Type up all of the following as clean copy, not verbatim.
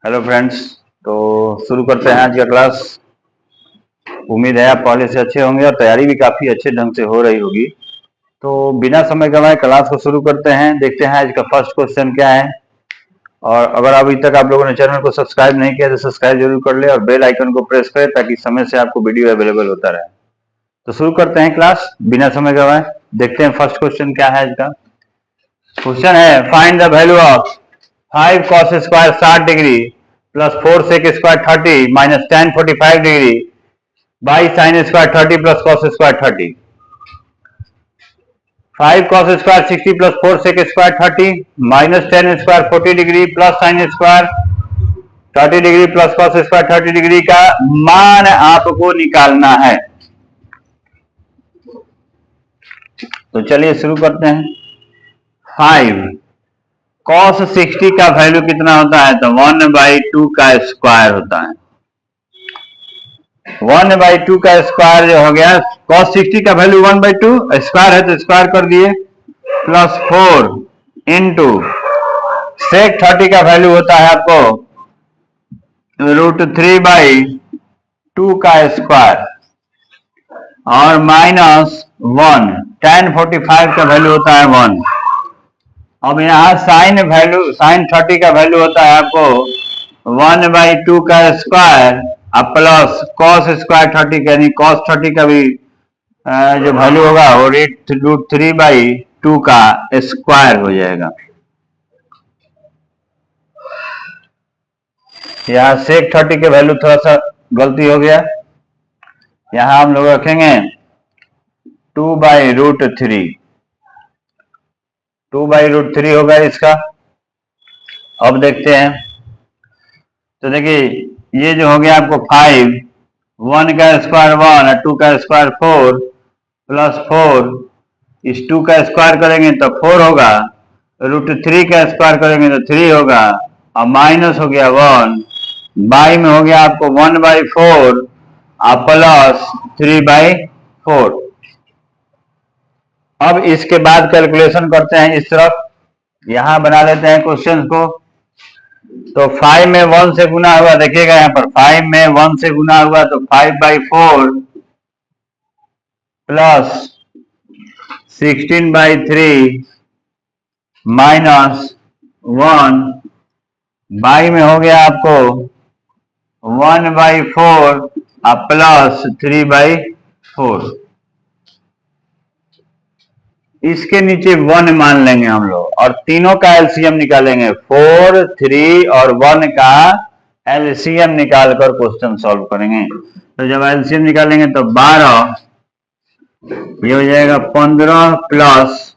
Hello friends. तो शुरू करते हैं आज का क्लास। उम्मीद है आप पहले से अच्छे होंगे और तैयारी भी काफ़ी अच्छे ढंग से हो रही होगी। तो बिना समय गंवाए क्लास को शुरू करते हैं। देखते हैं आज का फर्स्ट क्वेश्चन क्या है। और अगर अभी तक आप लोगों ने चैनल को सब्सक्राइब नहीं किया तो सब्सक्राइब जरूर कर ले और बेल आइकन को प्रेस करें ताकि समय से आपको वीडियो अवेलेबल होता रहे। तो शुरू करते हैं क्लास बिना समय गंवाए। देखते हैं फर्स्ट क्वेश्चन क्या है आज का। क्वेश्चन है find the value of 5 cos square 60 degree plus 4 sec square 30 minus tan 45 degree by sine square 30 plus cos square 30। 5 cos square 60 plus 4 sec square 30 minus tan square 40 degree plus sine square 30 degree plus cos square 30 degree का मान आपको निकालना है। तो चलिए शुरू करते हैं। 5 cos 60 का वैल्यू कितना होता है? तो 1/2 का स्क्वायर होता है। 1/2 का स्क्वायर जो हो गया, cos 60 का वैल्यू 1/2 स्क्वायर है तो स्क्वायर कर दिए, प्लस 4 इंटू सेक 30 का वैल्यू होता है आपको √3/2 का स्क्वायर और माइनस 1 tan 45 का वैल्यू होता है 1। अब यहाँ साइन 30 का वैल्यू होता है आपको 1/2 का स्क्वायर अब प्लस cos स्क्वायर 30 यानी cos 30 का भी जो वैल्यू होगा वो √3/2 का स्क्वायर हो जाएगा। यहाँ सेक 30 के वैल्यू थोड़ा सा गलती हो गया, यहाँ हम लोग रखेंगे 2/√3। 2/√3 होगा इसका। अब देखते हैं। तो देखिए ये जो हो गया आपको 5, 1 का स्क्वायर 1 और 2 का स्क्वायर 4 प्लस 4, इस 2 का स्क्वायर करेंगे तो 4 होगा, √3 का स्क्वायर करेंगे तो 3 होगा और माइनस हो गया 1, बाई में हो गया आपको 1/4 और प्लस 3/4। अब इसके बाद कैलकुलेशन करते हैं इस तरफ, यहां बना लेते हैं क्वेश्चन को। तो 5 में 1 से गुना हुआ, देखिएगा यहाँ पर 5 में 1 से गुना हुआ तो 5/4 प्लस 16/3 माइनस 1 बाई में हो गया आपको 1/4 और प्लस 3/4। इसके नीचे 1 मान लेंगे हम लोग और तीनों का एलसीएम निकालेंगे। 4, 3 और 1 का एलसीएम निकालकर क्वेश्चन सॉल्व करेंगे। तो जब एलसीएम निकालेंगे तो 12, ये हो जाएगा 15 प्लस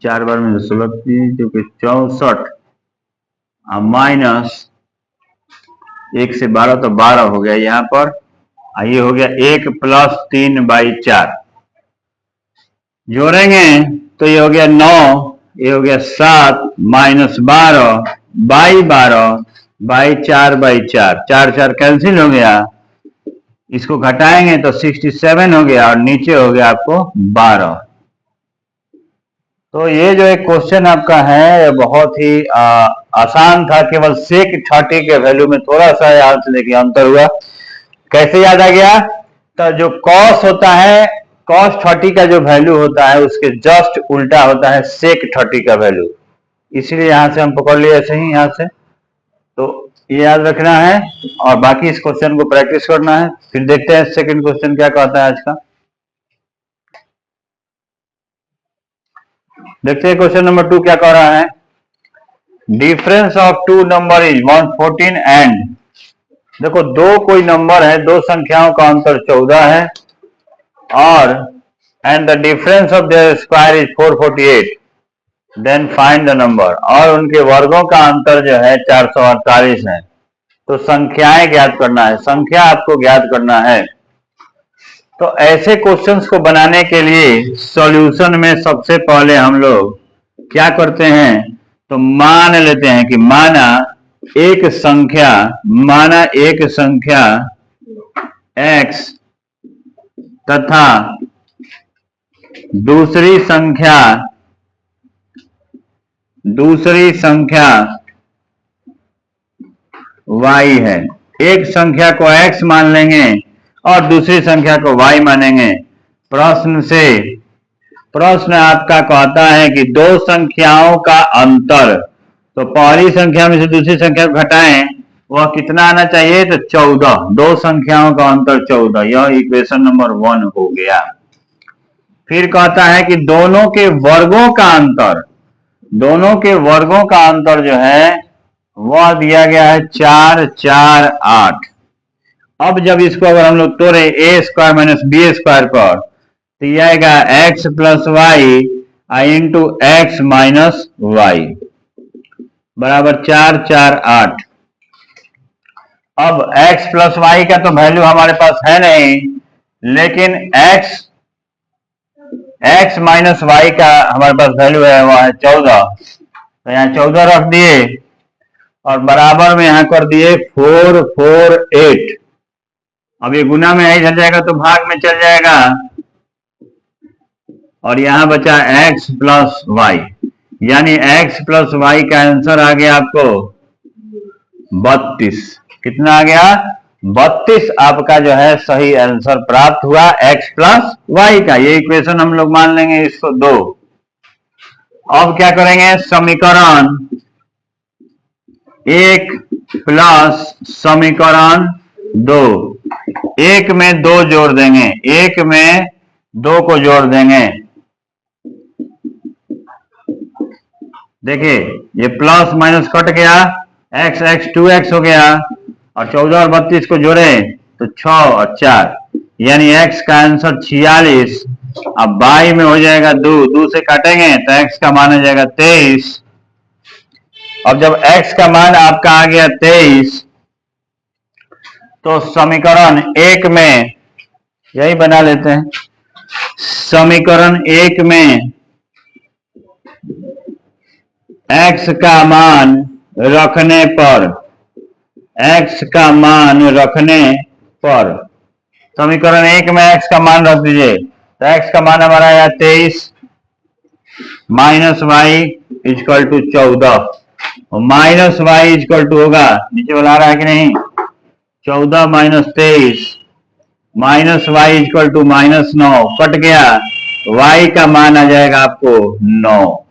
4 बार में 16 जो कि 64 और माइनस 1 से 12 तो 12 हो गया यहाँ पर। ये हो गया 1 प्लस 3/4। जोड़ेंगे तो ये हो गया 9, ये हो गया 7 माइनस 12 बाई 12 बाई 4/4, 4 कैंसिल हो गया। इसको घटाएंगे तो 67 हो गया और नीचे हो गया आपको 12। तो ये जो एक क्वेश्चन आपका है बहुत ही आसान था, केवल सेक 30 के वैल्यू में थोड़ा सा यहाँ से देखिए अंतर हुआ। कैसे याद आ गया? तो जो cos होता है, cos 30 का जो वैल्यू होता है उसके जस्ट उल्टा होता है सेक 30 का वैल्यू, इसलिए यहां से हम पकड़ लिए ऐसे ही यहां से। तो ये याद रखना है और बाकी इस क्वेश्चन को प्रैक्टिस करना है। फिर देखते हैं सेकंड क्वेश्चन क्या कहता है आज का। देखते हैं क्वेश्चन नंबर 2 क्या कह रहा है। Difference of 2 number is 114 and, देखो दो कोई नंबर है, दो संख्याओं का अंतर 14 है और and the difference of their square is 448, then find the number, और उनके वर्गों का अंतर जो है 448 है। तो संख्याएं ज्ञात करना है, संख्या आपको ज्ञात करना है। तो ऐसे क्वेश्चंस को बनाने के लिए सॉल्यूशन में सबसे पहले हम लोग क्या करते हैं, तो मान लेते हैं कि माना एक संख्या x तथा दूसरी संख्या y है। एक संख्या को x मान लेंगे और दूसरी संख्या को y मानेंगे। प्रश्न आपका कहता है कि दो संख्याओं का अंतर, तो पहली संख्या में से दूसरी संख्या को घटाएं, वह कितना आना चाहिए? तो 14। दो संख्याओं का अंतर 14। यह इक्वेशन नंबर 1 हो गया। फिर कहता है कि दोनों के वर्गों का अंतर, दोनों के वर्गों का अंतर जो है वह दिया गया है 4, 4, 8। अब जब इसको अगर हम लोग तोड़े a square minus B square पर, तो यह आएगा x plus Y into X minus Y बराबर 4, 4, 8। अब x प्लस वाई का तो वैल्यू हमारे पास है नहीं, लेकिन x माइनस वाई का हमारे पास वैल्यू है, वह है 14। तो यहाँ 14 रख दिए और बराबर में यहाँ कर दिए 4, 4, 8। अब ये गुना में चल जाएगा तो भाग में चल जाएगा, और यहां बचा x प्लस वाई, यानी x प्लस वाई का आंसर आ गया आपको 32। कितना आ गया? 32 आपका जो है सही आंसर प्राप्त हुआ x प्लस वाई का। ये इक्वेशन हम लोग मान लेंगे इसको 2। अब क्या करेंगे? समीकरण 1 प्लस समीकरण 2, 1 में 2 जोड़ देंगे, 1 में 2 को जोड़ देंगे। देखिए ये प्लस माइनस कट गया, x 2x हो गया, और 14 और 32 को जोड़े तो 6 और 4, यानी x का आंसर 46। अब y में हो जाएगा 2, 2 से काटेंगे तो x का मान आ जाएगा 23। अब जब x का मान आपका आ गया 23, तो समीकरण 1 में यही बना लेते हैं। समीकरण 1 में x का मान रखने पर, x का मान रखने पर, समीकरण 1 में x का मान रख दीजिए, तो x का मान हमारा आया 23 माइनस वाई इक्वल टू 14, और माइनस वाई इक्वल टू होगा, नीचे वाला आ रहा है कि नहीं, 14 minus 23 minus Y equal to minus 9, cut गया, y का मान आ जाएगा आपको 9,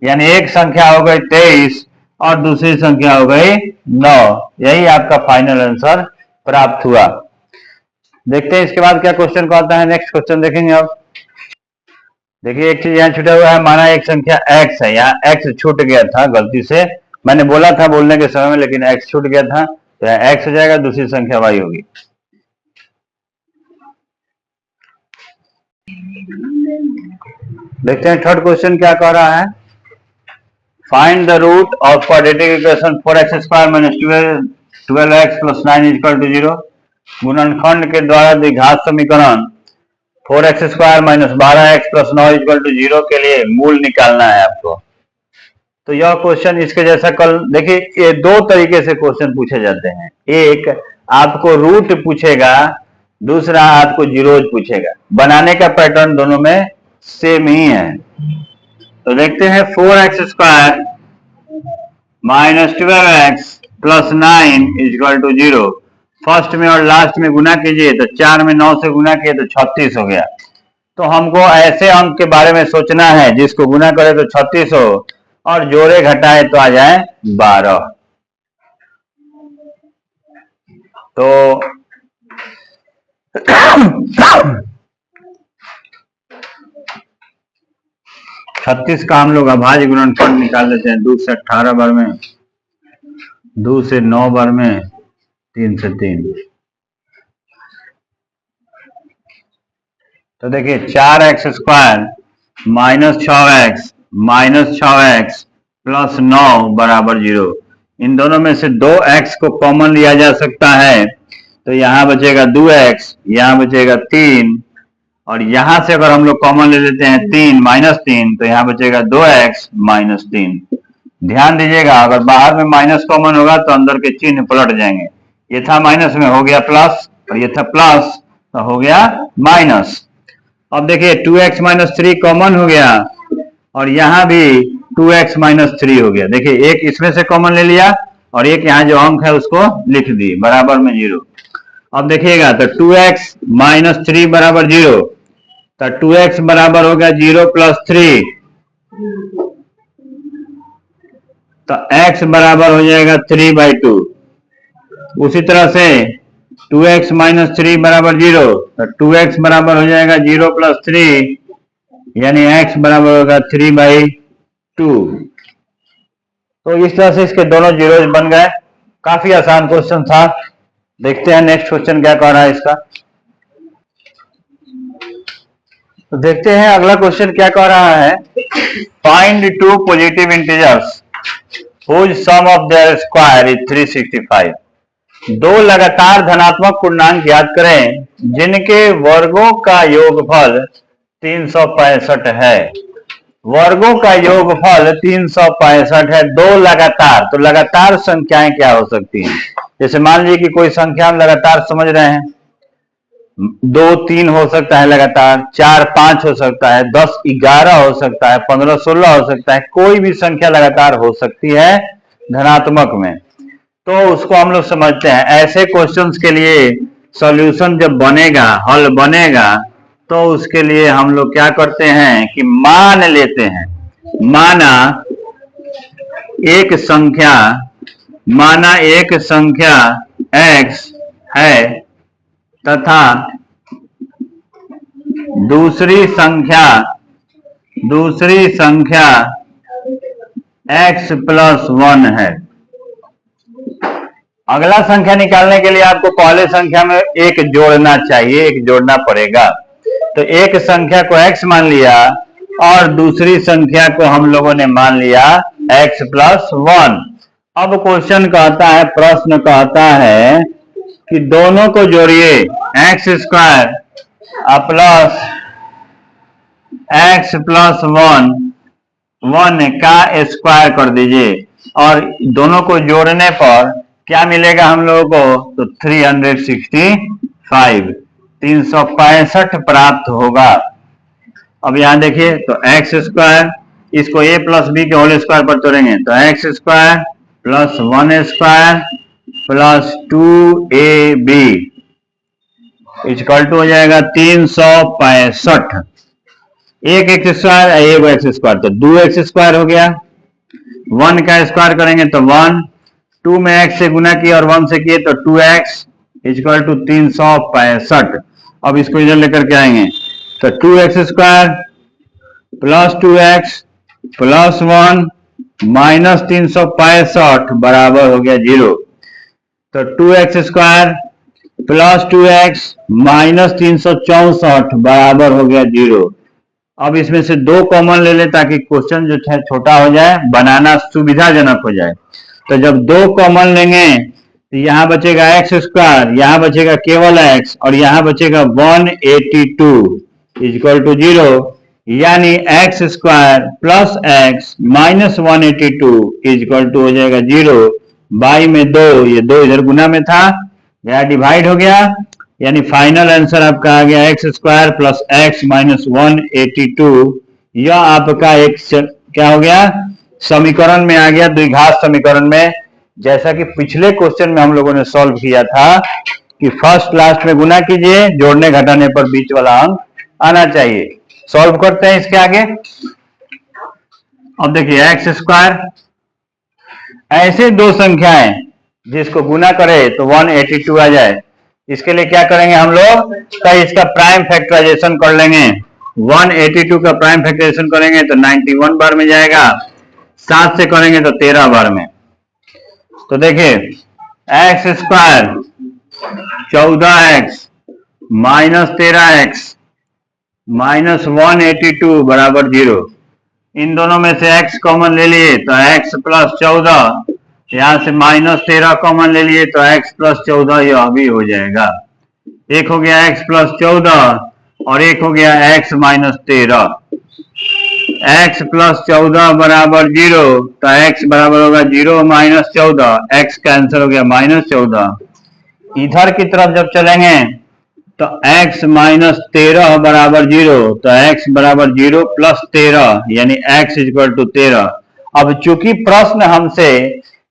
यानी एक संख्या हो गई 23 और दूसरी संख्या हो गई 9। यही आपका फाइनल आंसर प्राप्त हुआ। देखते हैं इसके बाद क्या क्वेश्चन को आता है। नेक्स्ट क्वेश्चन देखेंगे। अब देखिए एक चीज यहाँ छूटा हुआ है, माना एक संख्या x है, यहाँ x छूट गया था गलती से, मैंने बोला था बोलने के समय में, लेकिन x छूट गया था, तो यहाँ x हो जाएगा, दूसरी संख्या y होगी। देखते हैं थर्ड क्वेश्चन क्या कह रहा है। Find the root of quadratic equation 4x square minus 12x plus 9 equal to 0। गुणनखंड के द्वारा द्विघात समीकरण 4x square minus 12x plus 9 equal to 0 के लिए मूल निकालना है आपको। तो यह क्वेश्चन इसके जैसा कल देखिए, ये दो तरीके से क्वेश्चन पूछे जाते हैं। एक आपको रूट पूछेगा, दूसरा आपको जीरोज पूछेगा। बनाने का पैटर्न दोनों में सेम ही है। तो देखते हैं 4x square minus 12x plus 9 equal to 0। First में और लास्ट में गुना कीजिए, तो 4 में 9 से गुना किए तो 36 हो गया। तो हमको ऐसे अंक के बारे में सोचना है जिसको गुना करे तो 36 हो और जोड़े घटाए तो आ जाए 12। तो 36 का हम लोग अभाज्य गुणनफल निकाल लेते हैं। 2 से 18 बार में, 2 से 9 बार में, 3 से 3। तो देखिए 4x square minus 6x plus 9 बराबर 0। इन दोनों में से 2x को कॉमन लिया जा सकता है, तो यहाँ बचेगा 2x, यहाँ बचेगा 3, और यहां से अगर हम लोग कॉमन ले लेते हैं 3 माइनस 3, तो यहाँ बचेगा 2x माइनस 3। ध्यान दीजिएगा, अगर बाहर में माइनस कॉमन होगा तो अंदर के चिन्ह पलट जाएंगे। ये था माइनस में हो गया प्लस, और ये था प्लस तो हो गया माइनस। अब देखिए 2x माइनस 3 कॉमन हो गया, और यहां भी 2x माइनस 3 हो गया। देखिए एक इसमें से कॉमन ले लिया और एक यहाँ जो अंक है उसको लिख दी बराबर में 0। अब देखिएगा तो 2x माइनस 3 बराबर 0, तो 2x बराबर हो गया 0 प्लस 3, तो x बराबर हो जाएगा 3/2। उसी तरह से 2x माइनस 3 बराबर 0, तो 2x बराबर हो जाएगा 0 प्लस 3, यानी x बराबर होगा 3/2। तो इस तरह से इसके दोनों जीरो बन गए। काफी आसान क्वेश्चन था। देखते हैं नेक्स्ट क्वेश्चन क्या कह रहा है इसका। तो देखते हैं अगला क्वेश्चन क्या कह रहा है। Find two positive integers whose sum of their square is 365। दो लगातार धनात्मक पूर्णांक ज्ञात करें जिनके वर्गों का योगफल 365 है। वर्गों का योगफल 365 है, दो लगातार। तो लगातार संख्याएं क्या हो सकती हैं? जैसे मान लीजिए कि कोई संख्या हम लगातार समझ रहे हैं, 2 3 हो सकता है लगातार, 4 5 हो सकता है, 10 11 हो सकता है, 15 16 हो सकता है। कोई भी संख्या लगातार हो सकती है धनात्मक में। तो उसको हम लोग समझते हैं। ऐसे क्वेश्चंस के लिए सॉल्यूशन जब बनेगा, हल बनेगा, तो उसके लिए हम लोग क्या करते हैं कि मान लेते हैं। माना एक संख्या x है तथा दूसरी संख्या x प्लस 1 है। अगला संख्या निकालने के लिए आपको पहले संख्या में एक जोड़ना चाहिए, एक जोड़ना पड़ेगा। तो एक संख्या को x मान लिया और दूसरी संख्या को हम लोगों ने मान लिया x प्लस 1। अब क्वेश्चन कहता है, प्रश्न कहता है कि दोनों को जोड़िए, x square plus x plus 1 का स्क्वायर कर दीजिए और दोनों को जोड़ने पर क्या मिलेगा हम लोगों को? तो 365 प्राप्त होगा। अब यहां देखिए तो एक्स स्क्वायर, इसको a प्लस बी के होल स्क्वायर पर तोड़ेंगे तो X square plus 1 square plus 2ab equal to हो जाएगा 365। एक एक्स स्क्वायर, एक एक्स स्क्वायर, तो 2x स्क्वायर हो गया। 1 का स्क्वायर करेंगे तो 1, 2 में x से गुना किया और 1 से किए तो 2x इक्वल टू 365। अब इसको इधर लेकर के आएंगे तो 2x square plus 2x plus 1 minus 365 बराबर हो गया 0। तो 2x square plus 2x minus 364 बराबर हो गया 0। अब इसमें से 2 कॉमन ले ले ताकि क्वेश्चन जो है छोटा हो जाए, बनाना सुविधाजनक हो जाए। तो जब 2 कॉमन लेंगे तो यहाँ बचेगा एक्स स्क्वायर, यहाँ बचेगा केवल x और यहाँ बचेगा 182 इक्वल टू 0, यानी X square plus X minus 182 equal to हो जाएगा 0। बाई में 2, ये 2 इधर गुना में था, यह डिवाइड हो गया, यानी फाइनल आंसर आपका आ गया x square plus X minus 182। यह आपका एक क्या हो गया? समीकरण में आ गया, द्विघात समीकरण में। जैसा कि पिछले क्वेश्चन में हम लोगों ने सॉल्व किया था कि फर्स्ट लास्ट में गुना कीजिए, जोड़ने घटाने पर बीच वाला अंक आना चाहिए। सॉल्व करते हैं इसके आगे। अब देखिए एक्स स्क्वायर, ऐसे 2 संख्याएं जिसको गुना करे तो 182 आ जाए, इसके लिए क्या करेंगे हम लोग? तो इसका प्राइम फैक्टराइजेशन कर लेंगे। 182 का प्राइम फैक्टराइजेशन करेंगे तो 91 बार में जाएगा, 7 से करेंगे तो 13 बार में। तो देखिए x square 14x minus 13x minus 182 बराबर 0। इन दोनों में से x कॉमन ले लिए तो x प्लस 14, यहां से माइनस 13 कॉमन ले लिए तो x प्लस 14 यह भी हो जाएगा। एक हो गया x प्लस 14 और एक हो गया x माइनस 13। x प्लस 14 बराबर 0, तो x बराबर होगा 0 माइनस 14, x का आंसर हो गया माइनस 14। इधर की तरफ जब चलेंगे तो x माइनस 13 बराबर 0, तो x बराबर 0 प्लस 13 यानी x इक्वल टू 13। अब चूंकि प्रश्न हमसे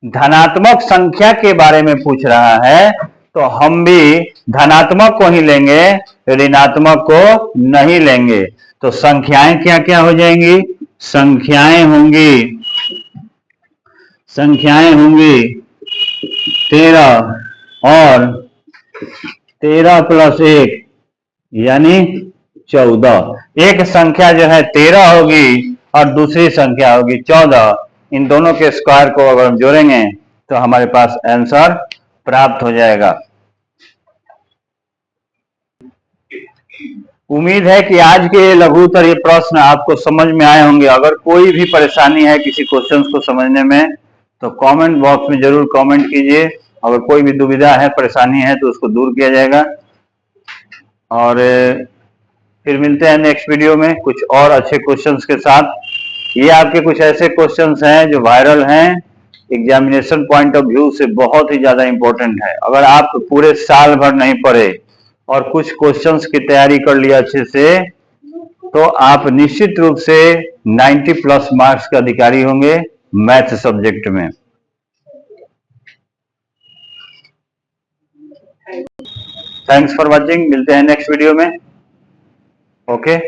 धनात्मक संख्या के बारे में पूछ रहा है तो हम भी धनात्मक को ही लेंगे, ऋणात्मक को नहीं लेंगे। तो संख्याएं क्या क्या हो जाएंगी? संख्याएं होंगी 13 और 13 प्लस 1 यानी 14। एक संख्या जो है 13 होगी और दूसरी संख्या होगी 14। इन दोनों के स्क्वायर को अगर हम जोड़ेंगे तो हमारे पास आंसर प्राप्त हो जाएगा। उम्मीद है कि आज के लघुत्तर ये प्रश्न आपको समझ में आए होंगे। अगर कोई भी परेशानी है किसी क्वेश्चन को समझने में तो कमेंट बॉक्स में जरूर कमेंट कीजिए। अगर कोई भी दुविधा है, परेशानी है तो उसको दूर किया जाएगा। और फिर मिलते हैं नेक्स्ट वीडियो में कुछ और अच्छे क्वेश्चंस के साथ। ये आपके कुछ ऐसे क्वेश्चंस हैं जो वायरल हैं, एग्जामिनेशन पॉइंट ऑफ व्यू से बहुत ही ज्यादा इंपॉर्टेंट है। अगर आप पूरे साल भर नहीं पढ़े और कुछ क्वेश्चंस की तैयारी कर लिया अच्छे से तो आप निश्चित रूप से 90 प्लस मार्क्स के अधिकारी होंगे मैथ सब्जेक्ट में। Thanks for watching. मिलते हैं नेक्स्ट वीडियो में। ओके।